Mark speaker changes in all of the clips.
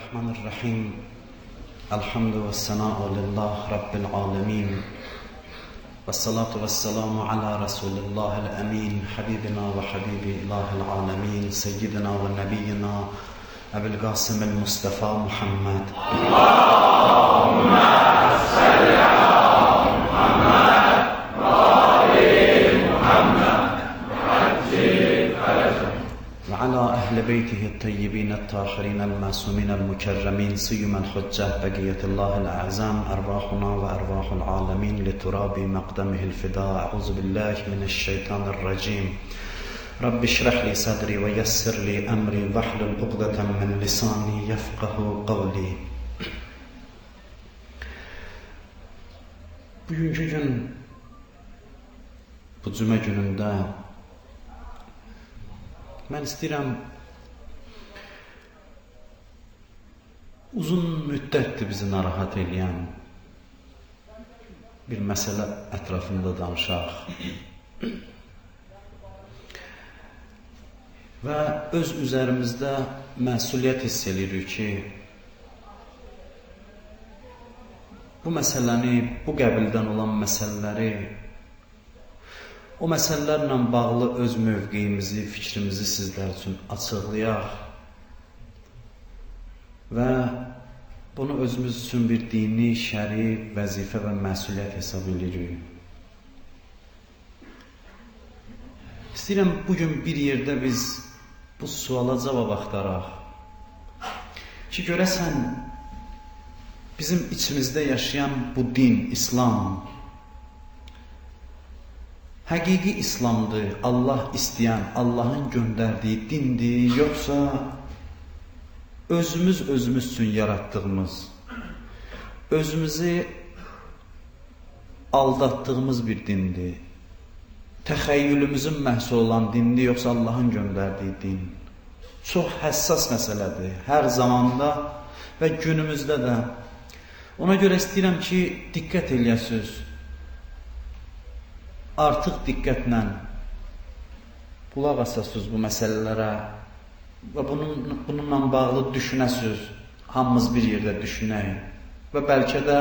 Speaker 1: الرحمن الرحيم الحمد والثناء لله رب العالمين والصلاة والسلام على رسول الله الأمين حبيبنا وحبيب إله العالمين سيدنا ونبينا أبي القاسم المصطفى محمد
Speaker 2: اللهم صل على محمد وآل محمد وعجل فرجهم
Speaker 1: وعلى أهل بيته الطيبين الطاهرين المعصومين المكرمين سيما الحجة بقية الله الأعظم أرواحنا وأرواح العالمين لتراب مقدمه الفداء أعوذ بالله من الشيطان الرجيم رب اشرح لي صدري ويسر لي أمري واحلل عقدة من لساني يفقه قولي. Bugünkü gün bu cümə günündə mən istəyirəm uzun müddətdir bizi narahat edən bir məsələ ətrafında danışaq və öz üzərimizdə məsuliyyət hiss edirik ki, bu məsələni, bu qəbildən olan məsələləri, o məsələlərlə bağlı öz mövqeyimizi, fikrimizi sizlər üçün açıqlayaq və bunu özümüz üçün bir dini, şəri, vəzifə və məsuliyyət hesab edirik. İstəyirəm bugün bir yerdə biz bu suala cavab axtaraq ki, görəsən bizim içimizdə yaşayan bu din, İslam həqiqi İslamdır, Allah istəyən, Allahın göndərdiyi dindir, yoxsa özümüz üçün yaratdığımız, özümüzü aldatdığımız bir dindir, təxəyyülümüzün məhsulu olan dindir, yoxsa Allahın göndərdiyi din. Çox həssas məsələdir, hər zamanda və günümüzdə də. Ona görə istəyirəm ki, diqqət eləyəsiniz. Artıq diqqətlə qulaq asasınız bu məsələlərə və bununla bağlı düşünəsiniz. Hamımız bir yerdə düşünək və bəlkə də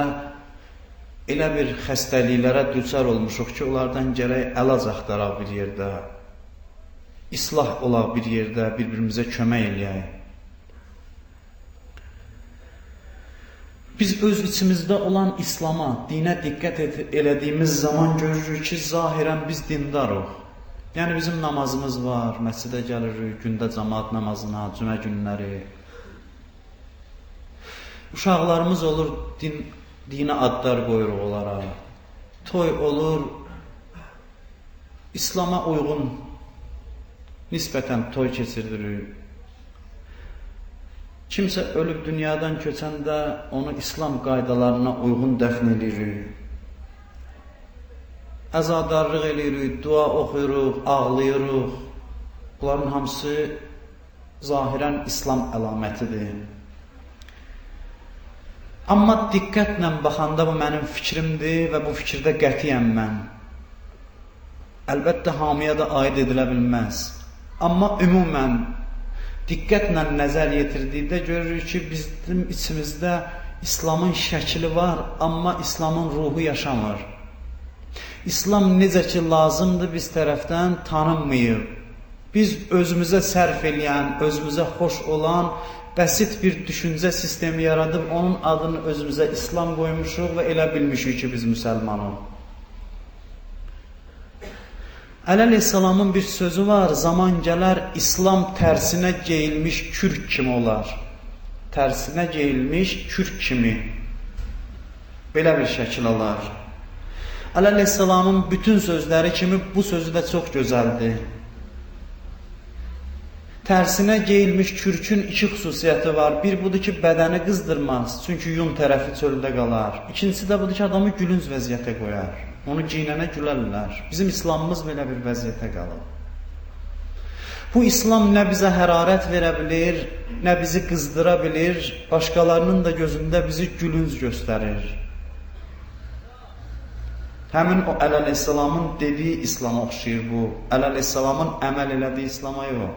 Speaker 1: elə bir xəstəliklərə düçar olmuşuq ki, onlardan gərək əlac axtaraq bir yerdə, islah olaq bir yerdə, bir-birimizə kömək eləyək. Biz öz içimizdə olan İslama, dinə diqqət elədiyimiz zaman görürük ki, zahirən biz dindarıq. Yəni bizim namazımız var, məscidə gəlirik, gündə cəmaat namazına, cümə günləri. Uşaqlarımız olur, dinə adlar qoyuruq onlara. Toy olur, İslama uyğun nisbətən toy keçirdirik. Kimsə ölüb dünyadan köçəndə onu İslam qaydalarına uyğun dəfn edirik. Əzadarlıq edirik, dua oxuyuruq, ağlayırıq. Bunların hamısı zahirən İslam əlamətidir. Amma diqqətlə baxanda bu mənim fikrimdir və bu fikirdə qətiyyəm mən. Əlbəttə hamiyə də aid edilə bilməz. Amma ümumən diqqətlə nəzər yetirdikdə görürük ki, bizim içimizdə İslamın şəkli var, amma İslamın ruhu yaşamır. İslam necə ki lazımdır biz tərəfdən tanınmayıb. Biz özümüzə sərf eləyən, özümüzə xoş olan bəsit bir düşüncə sistemi yaradıb, onun adını özümüzə İslam qoymuşuq və elə bilmişik ki, biz müsəlmanıq. Əleyhisselamın bir sözü var, zaman gələr İslam tərsinə geyilmiş kürk kimi olar. Tərsinə geyilmiş kürk kimi. Belə bir şəkil olar. Əleyhisselamın bütün sözləri kimi bu sözü də çox gözəldir. Tərsinə geyilmiş kürkün iki xüsusiyyəti var. Bir budur ki, bədəni qızdırmaz, çünki yun tərəfi çöldə qalar. İkincisi də budur ki, adamı gülünc vəziyyətə qoyar. Onu giyinənə gülərlər. Bizim İslamımız belə bir vəziyyətə qalır. Bu İslam nə bizə hərarət verə bilir, nə bizi qızdıra bilir, başqalarının da gözündə bizi gülünc göstərir. Həmin o Əleyhisselamın dediyi İslama oxşayır bu. Əleyhisselamın əməl elədiyi İslama yox.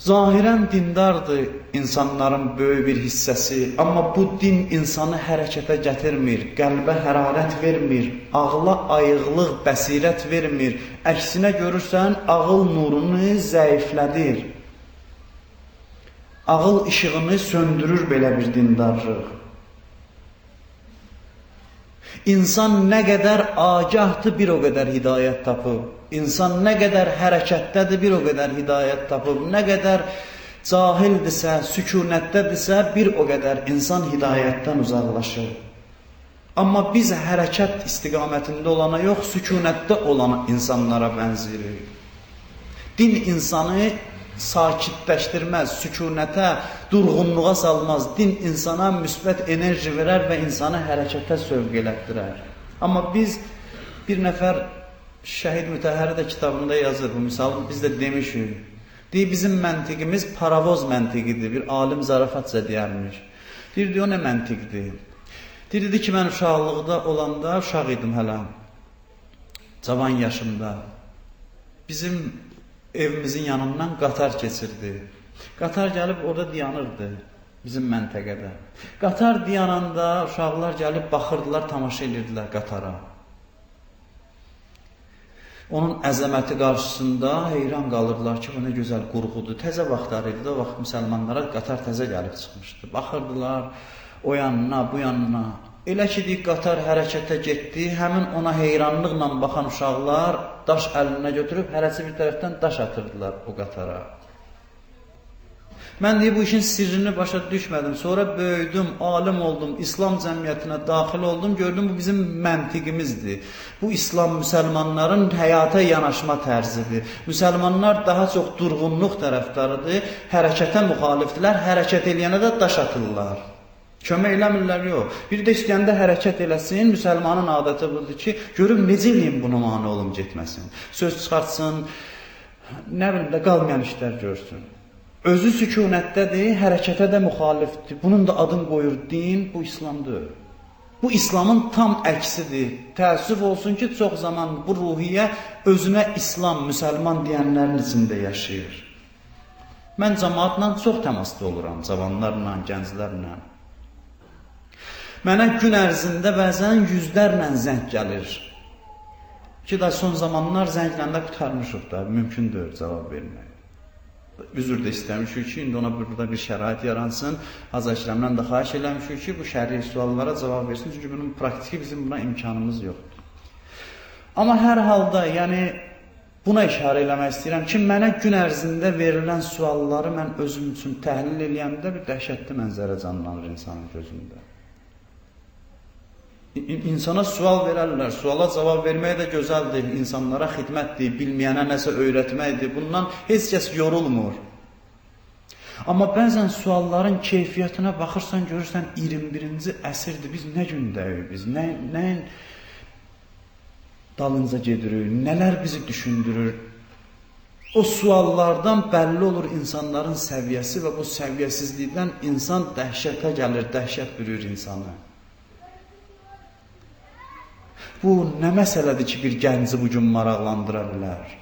Speaker 1: Zahirən dindardır insanların böyük bir hissəsi, amma bu din insanı hərəkətə gətirmir, qəlbə hərarət vermir, ağla ayıqlıq, bəsirət vermir. Əksinə görürsən, ağıl nurunu zəiflədir. Ağıl işığını söndürür belə bir dindarlıq. İnsan nə qədər agahdır, bir o qədər hidayət tapıb. İnsan nə qədər hərəkətdədir, bir o qədər hidayət tapıb. Nə qədər cahildirsə, sükunətdədirsə, bir o qədər insan hidayətdən uzaqlaşır. Amma biz hərəkət istiqamətində olana yox, sükunətdə olan insanlara bənzirik. Din insanı sakitləşdirməz, sükunətə, durğunluğa salmaz. Din insana müsbət enerji verər və insanı hərəkətə sövq elətdirər. Amma biz, bir nəfər Şəhid Mütəhhəri də kitabında yazır bu misalı, biz də demişik. Deyir, bizim məntiqimiz paravoz məntiqidir, bir alim zarafatca deyərmiş. Deyir, o nə məntiqdir? Deyirdi ki, mən uşaqlıqda olanda, uşaq idim hələ, cavan yaşımda. Bizim evimizin yanından qatar keçirdi. Qatar gəlib orada dayanırdı bizim məntəqədə. Qatar dayananda uşaqlar gəlib baxırdılar, tamaşa edirdilər qatara. Onun əzəməti qarşısında heyran qalırlar ki, bu nə gözəl qurğudur. Təzə vaxtları idi, o vaxt müsəlmanlara qatar təzə gəlib çıxmışdı. Baxırdılar o yanına, bu yanına. Elə ki, deyik, qatar hərəkətə getdi, həmin ona heyranlıqla baxan uşaqlar daş əlinə götürüb, hərəsi bir tərəfdən daş atırdılar o qatara. Mən deyib, bu işin sirrini başa düşmədim. Sonra böyüdüm, alim oldum, İslam cəmiyyətinə daxil oldum, gördüm bu bizim məntiqimizdir. Bu İslam müsəlmanların həyata yanaşma tərzidir. Müsəlmanlar daha çox durğunluq tərəfdarıdır, hərəkətə müxalifdirlər, hərəkət eləyənə də daş atırlar. Kömək eləmirlər, yox. Bir də istəyəndə hərəkət eləsin, müsəlmanın adəti budur ki, görüm necə eləyim bunu mane olum getməsin. Söz çıxartsın, nə bilim də qalmayan işlər görsün. Özü sükunətdədir, hərəkətə də müxalifdir. Bunun da adını qoyur din, bu İslamdır. Bu İslamın tam əksidir. Təəssüf olsun ki, çox zaman bu ruhiyyə özünə İslam, müsəlman deyənlərin içində yaşayır. Mən cəmaatla çox təmasda oluram, cavanlarla, gənclərlə. Mənə gün ərzində bəzən yüzlərlə zəng gəlir. Ki, da son zamanlar zəngləndə qutarmışıq da, mümkün deyil cavab vermək. Üzr də istəmişik ki, indi ona burada bir şərait yaransın. Hacı Əkrəmdən də xahiş eləmişik ki, bu şəri suallara cavab versin. Çünki bunun praktiki bizim buna imkanımız yoxdur. Amma hər halda, yəni buna işarə eləmək istəyirəm ki, mənə gün ərzində verilən sualları mən özüm üçün təhlil eləyəndə bir dəhşətli mənzərə canlanır insanın gözündə. İnsana sual verərlər, suala cavab vermək də gözəldir, insanlara xidmətdir, bilməyənə nəsə öyrətməkdir, bundan heç kəs yorulmur. Amma bəzən sualların keyfiyyətinə baxırsan, görürsən 21-ci əsrdir, biz nə gündəyik, biz nəyin dalınca gedirik, nələr bizi düşündürür. O suallardan bəlli olur insanların səviyyəsi və bu səviyyəsizlikdən insan dəhşətə gəlir, dəhşət bürür insanı. Bu nə məsələdir ki, bir gənci bugün maraqlandıra bilər?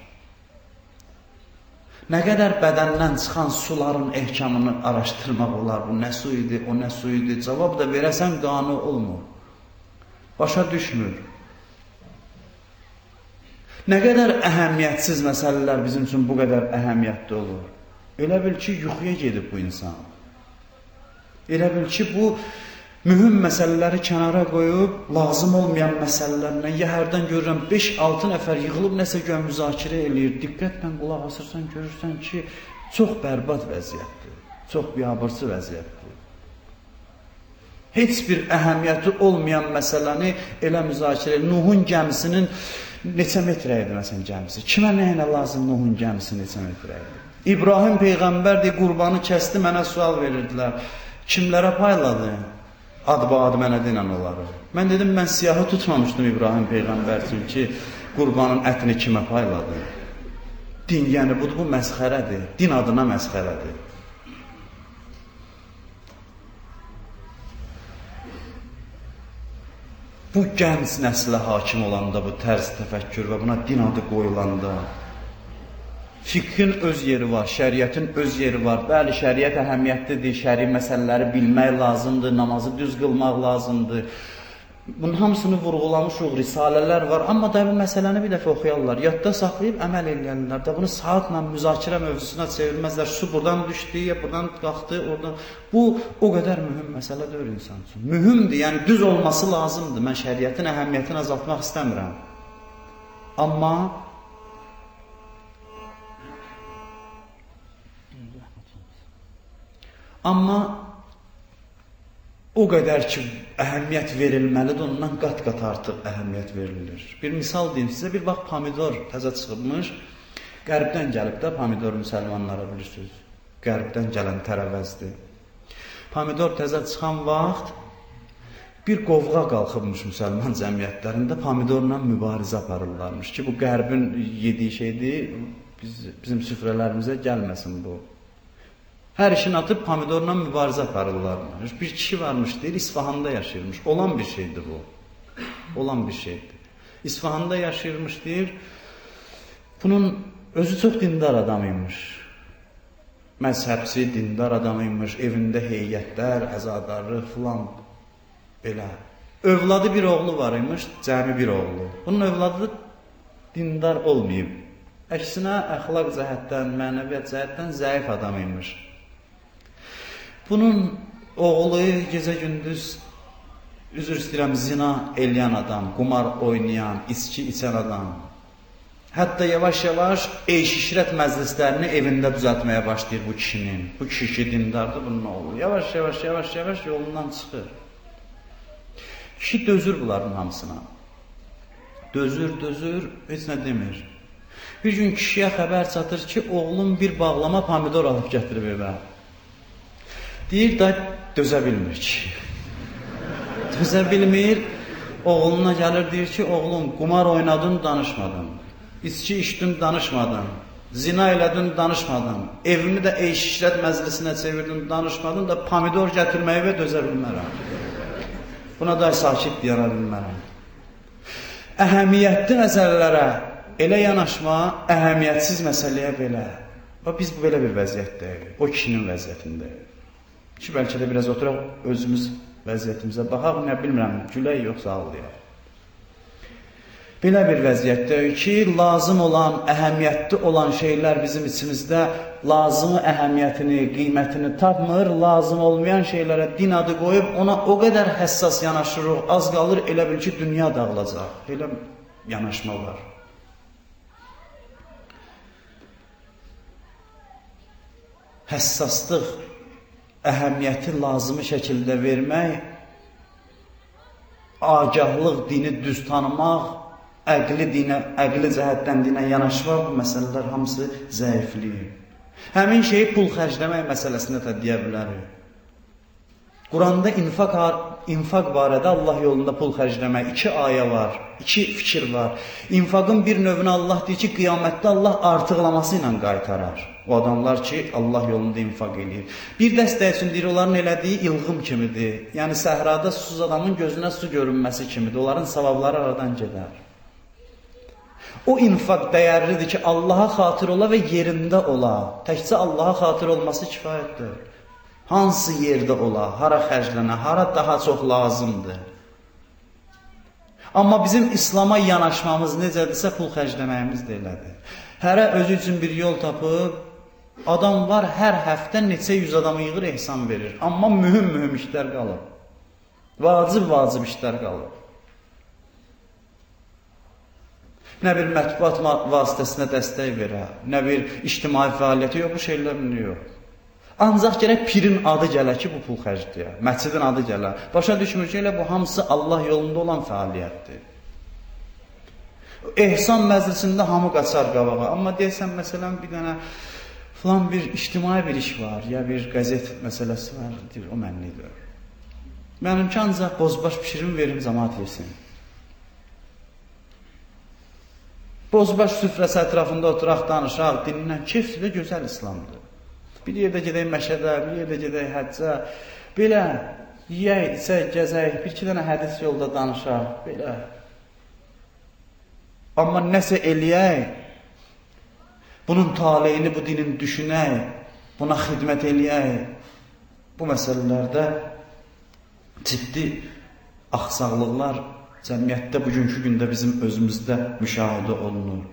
Speaker 1: Nə qədər bədəndən çıxan suların ehkamını araşdırmaq olar? Bu nə su idi, o nə su idi? Cavab da verəsən qanı olmur. Başa düşmür. Nə qədər əhəmiyyətsiz məsələlər bizim üçün bu qədər əhəmiyyətli olur? Elə bil ki, yuxuya gedib bu insan. Elə bil ki, bu mühüm məsələləri kənara qoyub, lazım olmayan məsələlərlə, hərdən görürəm 5-6 nəfər yığılıb nəsə görə müzakirə eləyir. Diqqətlə qulaq asırsan, görürsən ki, çox bərbad vəziyyətdir, çox biabırçı vəziyyətdir. Heç bir əhəmiyyəti olmayan məsələni elə müzakirə eləyir. Nuhun gəmisinin neçə metrə idi məsələn gəmisi? Kimə nəyinə lazım Nuhun gəmisi neçə metrə idi? İbrahim Peyğəmbər deyə qurbanı kəsdi, mənə sual verirdilər. Kimlərə payladı? Ad-ba-ad mənə denən onları. Mən dedim, mən siyahı tutmamışdım İbrahim Peyğəmbər üçün ki, qurbanın ətini kimə payladı. Din, yəni bu məsxərədir. Din adına məsxərədir. Bu gənc nəslə hakim olanda, bu tərz təfəkkür və buna din adı qoyulanda, Fiqhin öz yeri var, şəriətin öz yeri var. Bəli, şəriət əhəmiyyətlidir, şəri məsələləri bilmək lazımdır, namazı düz qılmaq lazımdır. Bunun hamısını vurğulamışıq, risalələr var. Amma da bu məsələni bir dəfə oxuyarlar, yadda saxlayıb əməl edənlər də bunu saatla müzakirə mövzusuna çevirməzlər. Su buradan düşdü, ya buradan qalxdı, oradan. Bu o qədər mühüm məsələ deyil insan üçün. Mühümdür, yəni düz olması lazımdır. Mən şəriətin əhəmiyyətini azaltmaq istəmirəm. Amma o qədər ki, əhəmiyyət verilməlidir, ondan qat-qat artıq əhəmiyyət verilir. Bir misal deyim sizə, bir vaxt pomidor təzə çıxıbmış, qərbdən gəlib də pomidor müsəlmanlara bilirsiniz. Qərbdən gələn tərəvəzdir. Pomidor təzə çıxan vaxt bir qovğa qalxıbmış müsəlman cəmiyyətlərində, pomidorla mübarizə aparırlarmış ki, bu qərbin yediyi şeydir, bizim süfrələrimizə gəlməsin bu. Hər işini atıb pomidorla mübarizə aparırlarmış. Bir kişi varmış deyir, İsfahanda yaşayırmış. Olan bir şeydir bu. Olan bir şeydir. İsfahanda yaşayırmış deyir. Bunun özü çox dindar adamıymış. Məzhəbçi, dindar adamıymış. Evində heyətlər, əzadarlıq filan belə. Övladı bir oğlu var imiş, cəmi bir oğlu. Bunun övladı dindar olmayıb. Əksinə əxlaq cəhətdən, mənəviyyat cəhətdən zəif adamıymış. Bunun oğlu gecə-gündüz, üzr istəyirəm, zina eləyən adam, qumar oynayan, içki içən adam. Hətta yavaş-yavaş eyş-işrət məclislərini evində düzəltməyə başlayır bu kişinin. Bu kişi ki, dindardır, bunun oğlu. Yavaş-yavaş yolundan çıxır. Kişi dözür bunların hamısına. Dözür, heç nə demir. Bir gün kişiyə xəbər çatır ki, oğlum bir bağlama pomidor alıb gətirib evə. Deyir da dözə bilmir ki. Dözə bilmir, oğluna gəlir deyir ki, oğlum qumar oynadın, danışmadın. İçki içdin, danışmadın. Zina elədin, danışmadın. Evimi də eyş-işrət məclisinə çevirdin, danışmadın da pomidor gətirməyi və dözə bilmərəm. Buna da sakit yana bilmərəm. Əhəmiyyətli məsələlərə elə yanaşma, əhəmiyyətsiz məsələyə belə. Biz belə bir vəziyyətdəyik, o kişinin vəziyyətindəyik. Ki, bəlkə də biraz oturaq, özümüz vəziyyətimizə baxaq, nə bilmirəm, gülək yoxsa ağlayaq. Belə bir vəziyyətdəyik ki, lazım olan, əhəmiyyətli olan şeylər bizim içimizdə lazımı əhəmiyyətini, qiymətini tapmır, lazım olmayan şeylərə din adı qoyub, ona o qədər həssas yanaşırıq, az qalır, elə bil ki, dünya dağılacaq. Elə yanaşma var. Həssaslıq, əhəmiyyəti lazımi şəkildə vermək, agahlıq, dini düz tanımaq, əqli cəhətdən dinə yanaşmaq, bu məsələlər hamısı zəifliyi. Həmin şeyi pul xərcləmək məsələsində də deyə bilərik. Quranda infaq barədə Allah yolunda pul xərcləmək 2 ayə var, 2 fikir var. İnfaqın bir növünə Allah deyir ki, qiyamətdə Allah artıqlaması ilə qaytarar. O adamlar ki, Allah yolunda infaq edir. Bir dəstə üçün deyir, onların elədiyi ilğım kimidir. Yəni, səhrada susuz adamın gözünə su görünməsi kimidir. Onların savabları aradan gedər. O infaq dəyərlidir ki, Allaha xatir ola və yerində ola. Təkcə Allaha xatir olması kifayətdir. Hansı yerdə ola, hara xərclənə, hara daha çox lazımdır. Amma bizim İslama yanaşmamız necədirsə, pul xərcləməyimiz də elədir. Hərə özü üçün bir yol tapıb, adam var, hər həftə neçə yüz adamı yığır, ehsan verir. Amma mühüm işlər qalır. Vacib işlər qalır. Nə bir mətbuat vasitəsinə dəstək verə, nə bir ictimai fəaliyyəti yox, bu şeylər yox. Ancaq gərək pirin adı gələ ki, bu pul xərcləyər. Məscidin adı gələ. Başa düşmür ki, elə bu hamısı Allah yolunda olan fəaliyyətdir. Ehsan məclisində hamı qaçar qabağa. Amma deyəsən, məsələn, bir dənə filan bir ictimai bir iş var, ya bir qəzet məsələsi var, deyir, o mənlidir. Mənimki ancaq bozbaş pişirim verim, cəmaat yesin. Bozbaş süfrəsi ətrafında oturaq, danışaq, dinlən, keyfli və gözəl İslamdır. Bir yerdə gedək məşədə, bir yerdə gedək həccə, belə yiyək, içək, gəzək, bir-iki dənə hədis yolda danışaq, belə. Amma nəsə eləyək, bunun taleyini, bu dinin düşünək, buna xidmət eləyək. Bu məsələlərdə ciddi axsaqlıqlar cəmiyyətdə bugünkü gündə bizim özümüzdə müşahidə olunur.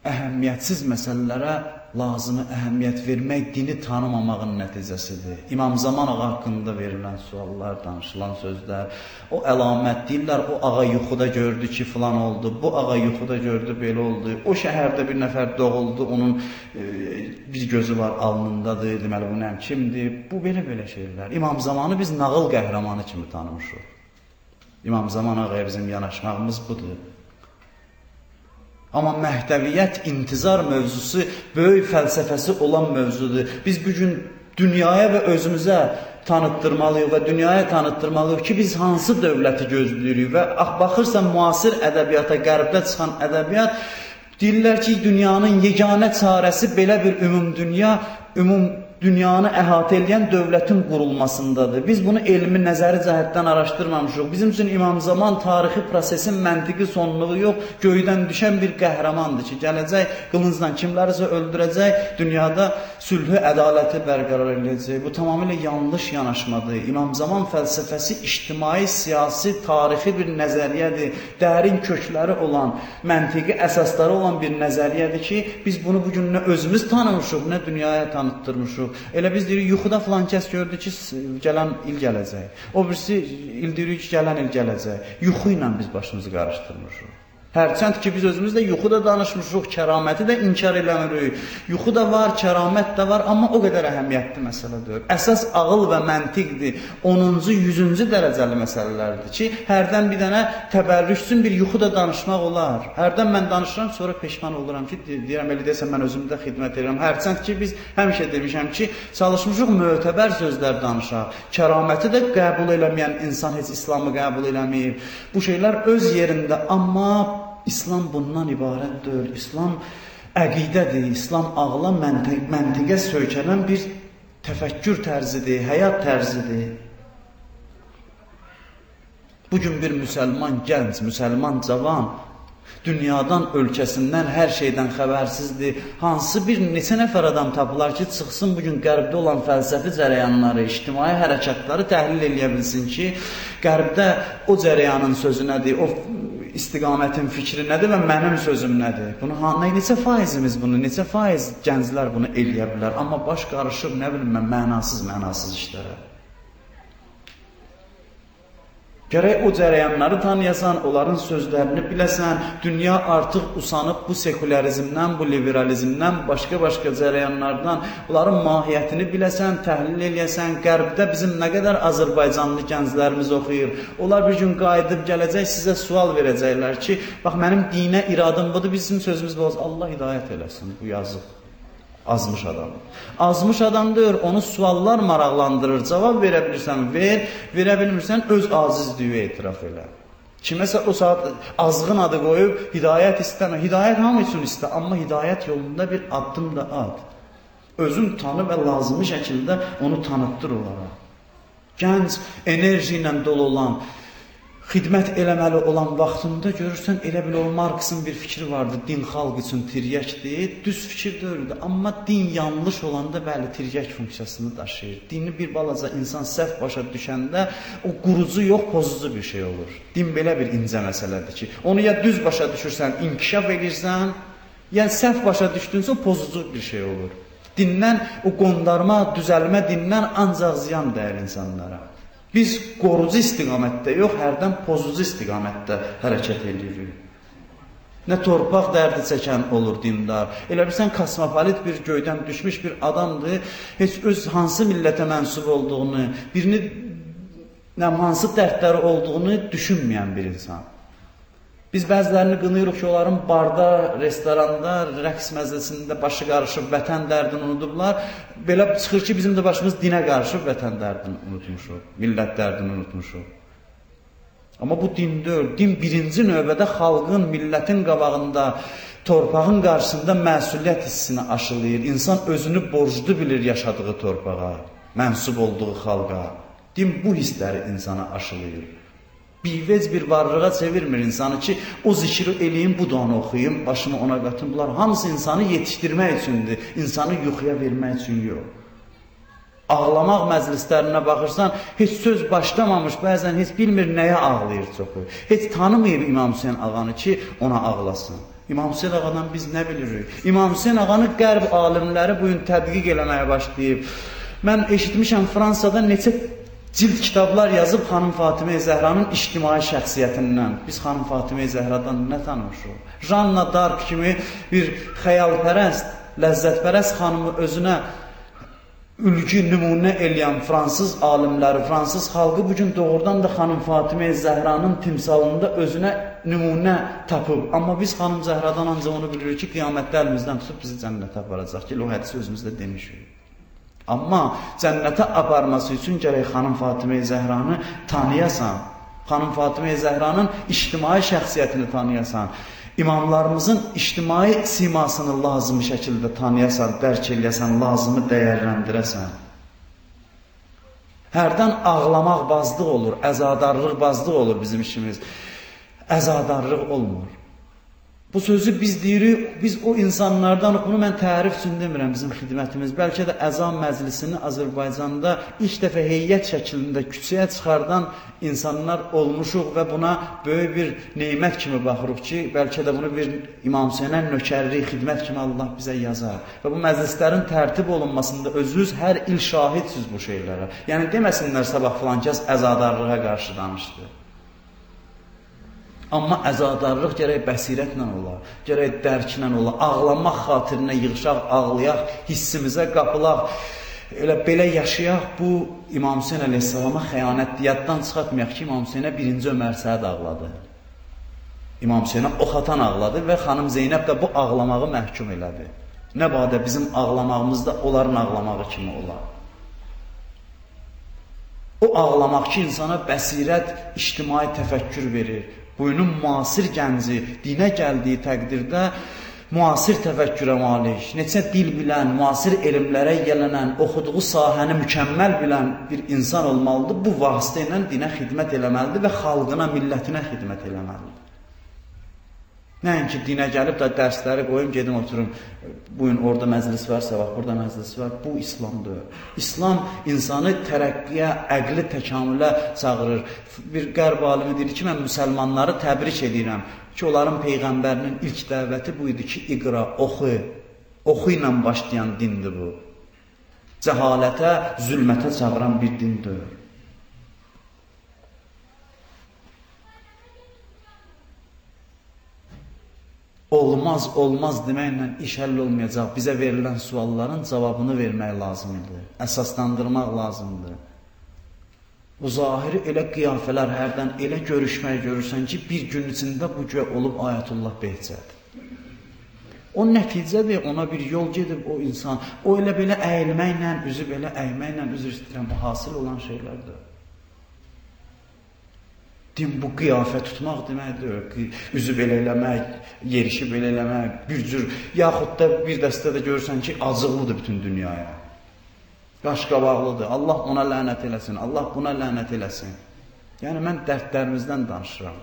Speaker 1: Əhəmiyyətsiz məsələlərə lazımı əhəmiyyət vermək dini tanımamağın nəticəsidir. İmam Zaman ağa haqqında verilən suallar, danışılan sözlər, o əlamət deyirlər, o ağa yuxuda gördü ki filan oldu, bu ağa yuxuda gördü belə oldu, o şəhərdə bir nəfər doğuldu, onun bir gözü var alnındadır, deməli bu nəm kimdir, bu belə şeylər. İmam Zamanı biz nağıl qəhrəmanı kimi tanımışıq. İmam Zaman ağaya bizim yanaşmağımız budur. Amma məhdəviyyət, intizar mövzusu böyük fəlsəfəsi olan mövzudur. Biz bugün dünyaya və özümüzə tanıtdırmalıyıq və dünyaya tanıtdırmalıyıq ki, biz hansı dövləti gözləyirik və baxırsan müasir ədəbiyyata, qərbdə çıxan ədəbiyyat, deyirlər ki, dünyanın yeganə çarəsi belə bir ümum dünyanı əhatə edən dövlətin qurulmasındadır. Biz bunu elmi nəzəri cəhətdən araşdırmamışıq. Bizim üçün İmam Zaman tarixi prosesin məntiqi sonluğu yox, göydən düşən bir qəhrəmandır ki, gələcək, qılıncla kimlərisə öldürəcək, dünyada sülhü, ədaləti bərqərar edəcək. Bu tamamilə yanlış yanaşmadır. İmam Zaman fəlsəfəsi ictimai, siyasi, tarixi bir nəzəriyyədir. Dərin kökləri olan, məntiqi əsasları olan bir nəzəriyyədir ki, biz bunu bugün nə özümüz tanımışıq, nə dünyaya tanıtdırmışıq. Elə biz deyirik, yuxuda filan kəs gördü ki, gələn il gələcək. O birisi il deyirik ki, gələn il gələcək. Yuxu ilə biz başımızı qarışdırmışıq. Hərçənd ki, biz özümüzdə yuxuda danışmışıq, kəraməti də inkar eləmirik. Yuxu da var, kəramət də var, amma o qədər əhəmiyyətli məsələ deyil. Əsas ağıl və məntiqdir. 10-cu, 100-cü dərəcəli məsələlərdir ki, hərdən bir dənə təbərrük üçün bir yuxuda danışmaq olar. Hərdən mən danışıram, sonra peşman oluram ki, deyirəm, elə deyəsən mən özümdə xidmət edirəm. Hərçənd ki, biz həmişə demişəm ki, çalışmışıq mötəbər sözlər danışaq. Kəraməti də qəbul eləməyən insan heç İslamı qəbul eləməyib. Bu şeylər öz yerində, amma İslam bundan ibarət deyil. İslam əqidədir, İslam ağla, məntiqə söykənən bir təfəkkür tərzidir, həyat tərzidir. Bugün bir müsəlman gənc, müsəlman cavan, dünyadan, ölkəsindən, hər şeydən xəbərsizdir. Hansı bir neçə nəfər adam tapılar ki, çıxsın bugün qərbdə olan fəlsəfi cərəyanları, ictimai hərəkatları təhlil eləyə bilsin ki, qərbdə o cərəyanın sözü nədir, o istiqamətin fikri nədir və mənim sözüm nədir? Neçə faizimiz bunu, neçə faiz gənclər bunu eləyə bilər? Amma baş qarışıb, nə bilim mən, mənasız işlərə. Gərək o cərəyanları tanıyasan, onların sözlərini biləsən, dünya artıq usanıb bu sekularizmdən, bu liberalizmdən, başqa cərəyanlardan, onların mahiyyətini biləsən, təhlil eləyəsən, qərbdə bizim nə qədər Azərbaycanlı gənclərimiz oxuyur. Onlar bir gün qayıdıb gələcək, sizə sual verəcəklər ki, bax mənim dinə iradım budur, bizim sözümüz bu olsun, Allah hidayət eləsin, bu yazıq. Azmış adam. Azmış adamdır, onu suallar maraqlandırır, cavab verə bilirsən, verə bilmirsən, öz acizliyi etiraf elə. Kiməsə o saat azğın adı qoyub, hidayət istəmə. Hidayət hamı üçün istə, amma hidayət yolunda bir addım da at. Özün tanı və lazımi şəkildə onu tanıtdır onlara. Gənc, enerji ilə dolu olan, xidmət eləməli olan vaxtında görürsən, elə bil o Marksın bir fikri vardı, din xalq üçün tiryəkdir, düz fikir deyildi. Amma din yanlış olanda, bəli, tiryək funksiyasını daşıyır. Dini bir balaca insan səhv başa düşəndə, o qurucu yox, pozucu bir şey olur. Din belə bir incə məsələdir ki, onu ya düz başa düşürsən, inkişaf edirsən, ya səhv başa düşdünsə, pozucu bir şey olur. Dindən, o qondarma, düzəlmə dindən ancaq ziyan dəyər insanlara. Biz qorucu istiqamətdə yox, hərdən pozucu istiqamətdə hərəkət edirik. Nə torpaq dərdi çəkən olur dindar. Elə bilsən, kosmopolit bir göydən düşmüş bir adamdır, heç öz hansı millətə mənsub olduğunu, hansı dərdləri olduğunu düşünməyən bir insan. Biz bəzilərini qınıyırıq ki, onların barda, restoranda, rəqs məclisində başı qarışıb, vətən dərdini unudublar. Belə çıxır ki, bizim də başımız dinə qarışıb, vətən dərdini unutmuşuq, millət dərdini unutmuşuq. Amma bu din deyil. Din birinci növbədə xalqın, millətin qabağında, torpağın qarşısında məsuliyyət hissini aşılayır. İnsan özünü borclu bilir yaşadığı torpağa, mənsub olduğu xalqa. Din bu hissləri insana aşılayır. Bivec bir varlığa çevirmir insanı ki, o zikri eləyim, bu duanı oxuyum, başımı ona qatım. Bunlar hamısı insanı yetişdirmək üçündür, insanı yuxuya vermək üçün yox. Ağlamaq məclislərinə baxırsan, heç söz başlamamış, bəzən heç bilmir nəyə ağlayır çoxu. Heç tanımayıb İmam Hüseyin ağanı ki, ona ağlasın. İmam Hüseyin ağadan biz nə bilirik? İmam Hüseyin ağanı qərb alimləri bugün tədqiq eləməyə başlayıb. Mən eşitmişəm Fransada neçə cild kitablar yazıb Xanım Fatimə-i Zəhranın ictimai şəxsiyyətindən. Biz Xanım Fatimə-i Zəhradan nə tanımışıq? Janna Dark kimi bir xəyalpərəst, ləzzətpərəst xanımı özünə ülgü nümunə eləyən fransız alimləri, fransız xalqı bugün doğrudan da Xanım Fatimə-i Zəhranın timsalında özünə nümunə tapıb. Amma biz Xanım Zəhradan ancaq onu bilirik ki, qiyamətdə əlimizdən tutub bizi cənnətə aparacaq ki, o hədisi özümüzdə demişik. Amma cənnətə aparması üçün gərək Xanım Fatimə-i Zəhranı tanıyasan, Xanım Fatimə-i Zəhranın ictimai şəxsiyyətini tanıyasan, İmamlarımızın ictimai simasını lazımi şəkildə tanıyasan, dərk eləyəsən, lazımı dəyərləndirəsən. Hərdən ağlamaq bazlıq olur, əzadarlıq bazlıq olur bizim işimiz. Əzadarlıq olmur. Bu sözü biz deyirik, biz o insanlardan, bunu mən tərif üçün demirəm bizim xidmətimiz. Bəlkə də əzan məclisini Azərbaycanda ilk dəfə heyət şəklində küçəyə çıxardan insanlar olmuşuq və buna böyük bir neymət kimi baxırıq ki, bəlkə də bunu bir İmam Hüseynə nökərlik, xidmət kimi Allah bizə yazar. Və bu məclislərin tərtib olunmasında özünüz hər il şahidsiniz bu şeylərə. Yəni deməsinlər sabah filan kəs əzadarlığa qarşı danışdı. Amma əzadarlıq gərək bəsirətlə ola, gərək dərklə ola, ağlamaq xatirinə yığışaq, ağlayaq, hissimizə qapılaq, elə belə yaşayaq. Bu İmam Hüseyin əleyhissalama xəyanətdir, yaddan çıxartmayaq ki, İmam Hüseynə 1-ci Ömər Səd ağladı. İmam Hüseynə oxatan ağladı və xanım Zeynəb də bu ağlamağı məhkum elədi. Nə badə bizim ağlamağımız da onların ağlamağı kimi olar. O ağlamaq ki, insana bəsirət, ictimai təfəkkür verir. Bugünün müasir gənci dinə gəldiyi təqdirdə müasir təfəkkürə malik, neçə dil bilən, müasir elmlərə yələnən, oxuduğu sahəni mükəmməl bilən bir insan olmalıdır. Bu vasitə ilə dinə xidmət eləməlidir və xalqına, millətinə xidmət eləməlidir. Nəinki dinə gəlib də dərsləri qoyum, gedim oturum, bugün orada məclis var, sabah burada məclis var. Bu İslamdır. İslam insanı tərəqqiyə, əqli təkamülə çağırır. Bir qərb alimi deyir ki, mən müsəlmanları təbrik edirəm ki, onların Peyğəmbərinin ilk dəvəti bu idi ki, iqra, oxu. Oxu ilə başlayan dindir bu. Cəhalətə, zülmətə çağıran bir dindir. Olmaz, olmaz deməklə iş həll olmayacaq. Bizə verilən sualların cavabını vermək lazımdır. Əsaslandırmaq lazımdır. Bu zahiri elə qiyafələr hərdən elə görüşmək görürsən ki, bir gün içində bu cür olub Ayətullah Behçət. O nəticədir, ona bir yol gedib o insan. O elə belə əyilməklə, üzü belə əyməklə, üzr istəyirəm, bu hasil olan şeylərdir. Din bu qiyafə tutmaq deməkdir, üzü belə eləmək, yerişi belə eləmək, bir cür, yaxud da bir dəstə də görürsən ki, acıqlıdır bütün dünyaya. Qaşqabaqlıdır, Allah ona lənət eləsin, Allah buna lənət eləsin. Yəni, mən dərdlərimizdən danışıram.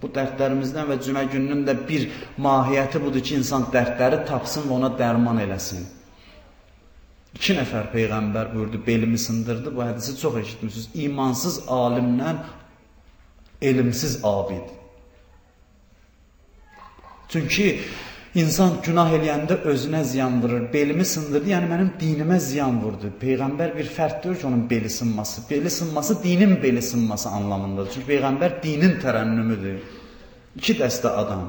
Speaker 1: Bu dərdlərimizdən və cümə gününün də bir mahiyyəti budur ki, insan dərdləri tapsın və ona dərman eləsin. 2 nəfər Peyğəmbər buyurdu, belimi sındırdı, bu hədisi çox eşitmişsiniz. İmansız alimlə elmsiz abid. Çünki insan günah eləyəndə özünə ziyan vurur. Belimi sındırdı, yəni mənim dinimə ziyan vurdu. Peyğəmbər bir fərd deyir ki, onun beli sınması. Beli sınması dinin beli sınması anlamındadır. Çünki Peyğəmbər dinin tərənnümüdür. 2 dəstə adam.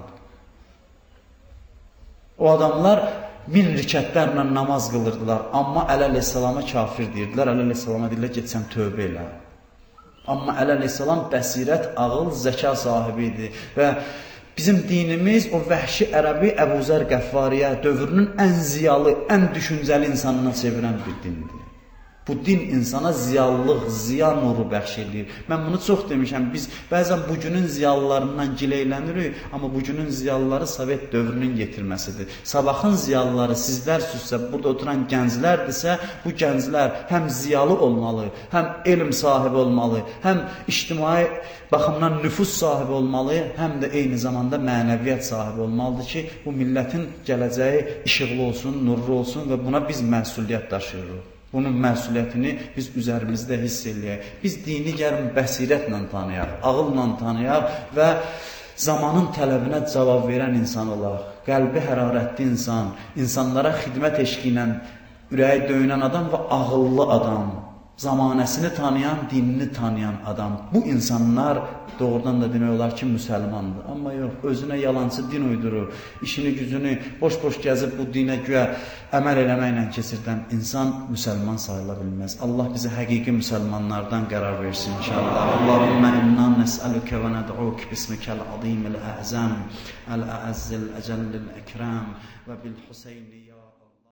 Speaker 1: O adamlar 1000 rikətlərlə namaz qılırdılar. Amma Əli əleyhissalama kafir deyirdilər. Əli əleyhissalama deyirlər, getsən tövbə elə. Amma Əli əleyhissalam bəsirət, ağıl, zəka sahibi idi. Və bizim dinimiz o vəhşi ərəbi Əbu Zər Qəffariyə dövrünün ən ziyalı, ən düşüncəli insanına çevirən bir dindir. Bu din insana ziyalılıq, ziya nuru bəxş edir. Mən bunu çox demişəm. Biz bəzən bugünün ziyalılarından giləylənirik, amma bugünün ziyalıları Sovet dövrünün getirməsidir. Sabahın ziyalıları sizlərsizsə, burada oturan gənclərdirsə, bu gənclər həm ziyalı olmalı, həm elm sahibi olmalı, həm ictimai baxımdan nüfuz sahibi olmalı, həm də eyni zamanda mənəviyyat sahibi olmalıdır ki, bu millətin gələcəyi işıqlı olsun, nurlu olsun və buna biz məsuliyyət daşıyırıq. Bunun məsuliyyətini biz üzərimizdə hiss eləyək. Biz dini gəlin bəsirətlə tanıyaq, ağılla tanıyaq və zamanın tələbinə cavab verən insan olaq. Qəlbi hərarətli insan, insanlara xidmət eşqi ilə ürəyi döyünən adam və ağıllı adam, zamanəsini tanıyan, dinini tanıyan adam. Bu insanlar doğrudan da demək olar ki, müsəlmandır. Amma yox, özünə yalancı din uydurur, işini gücünü boş-boş gəzib bu dinə güya əməl eləməklə keçirdən insan müsəlman sayıla bilməz. Allah bizi həqiqi müsəlmanlardan qərar versin inşallah. Allahümmə inna nəsəlükə və nəd'uk bismikəl azimil əzəm, əl-əəzzil əcəllil əkrəm və bil-Hüseyni